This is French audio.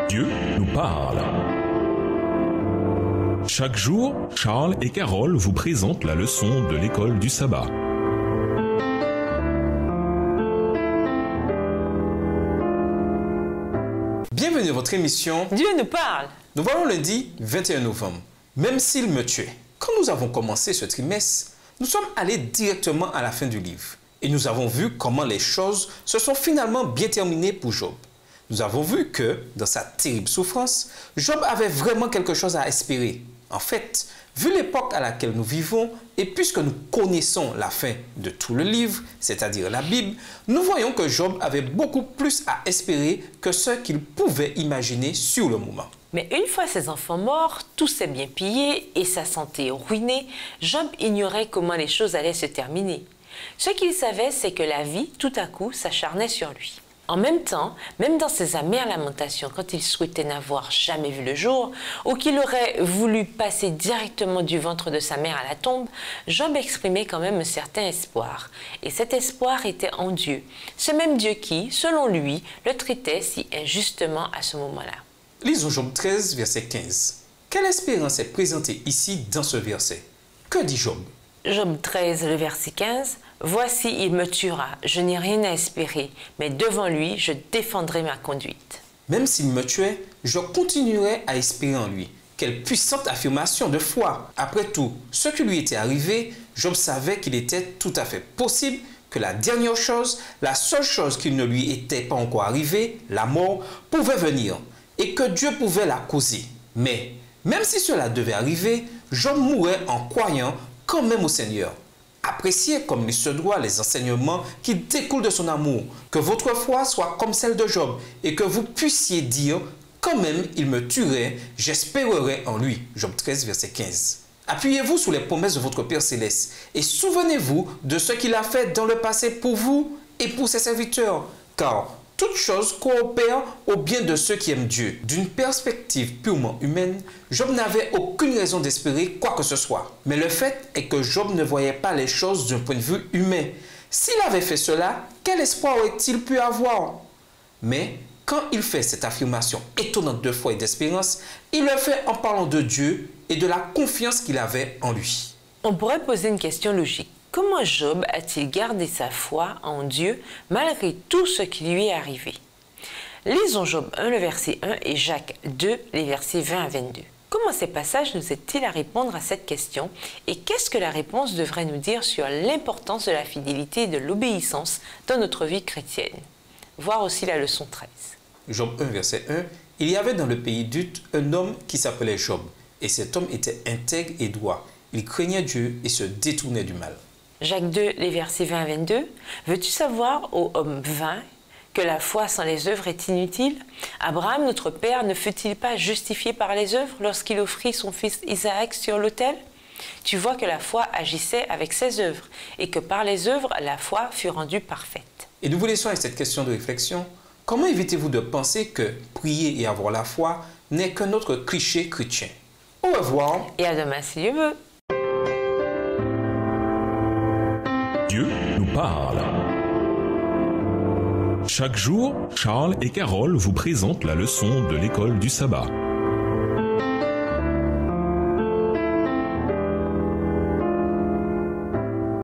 Dieu nous parle. Chaque jour, Charles et Carole vous présentent la leçon de l'école du sabbat. Bienvenue à votre émission Dieu nous parle. Nous voyons lundi 21 novembre. Même s'il me tuait. Quand nous avons commencé ce trimestre, nous sommes allés directement à la fin du livre. Et nous avons vu comment les choses se sont finalement bien terminées pour Job. Nous avons vu que, dans sa terrible souffrance, Job avait vraiment quelque chose à espérer. En fait, vu l'époque à laquelle nous vivons, et puisque nous connaissons la fin de tout le livre, c'est-à-dire la Bible, nous voyons que Job avait beaucoup plus à espérer que ce qu'il pouvait imaginer sur le moment. Mais une fois ses enfants morts, tout s'est bien pillé et sa santé ruinée, Job ignorait comment les choses allaient se terminer. Ce qu'il savait, c'est que la vie, tout à coup, s'acharnait sur lui. En même temps, même dans ses amères lamentations, quand il souhaitait n'avoir jamais vu le jour, ou qu'il aurait voulu passer directement du ventre de sa mère à la tombe, Job exprimait quand même un certain espoir. Et cet espoir était en Dieu, ce même Dieu qui, selon lui, le traitait si injustement à ce moment-là. Lisons Job 13, verset 15. Quelle espérance est présentée ici dans ce verset? Que dit Job? Job 13, le verset 15. « Voici, il me tuera, je n'ai rien à espérer, mais devant lui, je défendrai ma conduite. » Même s'il me tuait, je continuerai à espérer en lui. Quelle puissante affirmation de foi! Après tout, ce qui lui était arrivé, Job savait qu'il était tout à fait possible que la dernière chose, la seule chose qui ne lui était pas encore arrivée, la mort, pouvait venir et que Dieu pouvait la causer. Mais, même si cela devait arriver, Job mourait en croyant quand même au Seigneur. Appréciez comme il se doit les enseignements qui découlent de son amour, que votre foi soit comme celle de Job et que vous puissiez dire « Quand même il me tuerait, j'espérerai en lui » Job 13, verset 15. Appuyez-vous sur les promesses de votre Père Céleste et souvenez-vous de ce qu'il a fait dans le passé pour vous et pour ses serviteurs, car toute chose coopère au bien de ceux qui aiment Dieu. D'une perspective purement humaine, Job n'avait aucune raison d'espérer quoi que ce soit. Mais le fait est que Job ne voyait pas les choses d'un point de vue humain. S'il avait fait cela, quel espoir aurait-il pu avoir? Mais quand il fait cette affirmation étonnante de foi et d'espérance, il le fait en parlant de Dieu et de la confiance qu'il avait en lui. On pourrait poser une question logique. Comment Job a-t-il gardé sa foi en Dieu malgré tout ce qui lui est arrivé? Lisons Job 1, le verset 1 et Jacques 2, les versets 20 à 22. Comment ces passages nous aident-ils à répondre à cette question et qu'est-ce que la réponse devrait nous dire sur l'importance de la fidélité et de l'obéissance dans notre vie chrétienne? Voir aussi la leçon 13. Job 1, verset 1. Il y avait dans le pays d'Uth un homme qui s'appelait Job, et cet homme était intègre et droit. Il craignait Dieu et se détournait du mal. Jacques 2, les versets 20 à 22. Veux-tu savoir, ô homme vain, que la foi sans les œuvres est inutile? Abraham, notre père, ne fut-il pas justifié par les œuvres lorsqu'il offrit son fils Isaac sur l'autel? Tu vois que la foi agissait avec ses œuvres et que par les œuvres, la foi fut rendue parfaite. Et nous vous laissons avec cette question de réflexion. Comment évitez-vous de penser que prier et avoir la foi n'est qu'un autre cliché chrétien? Au revoir. Et à demain si Dieu veut. Dieu nous parle. Chaque jour, Charles et Carole vous présentent la leçon de l'école du sabbat.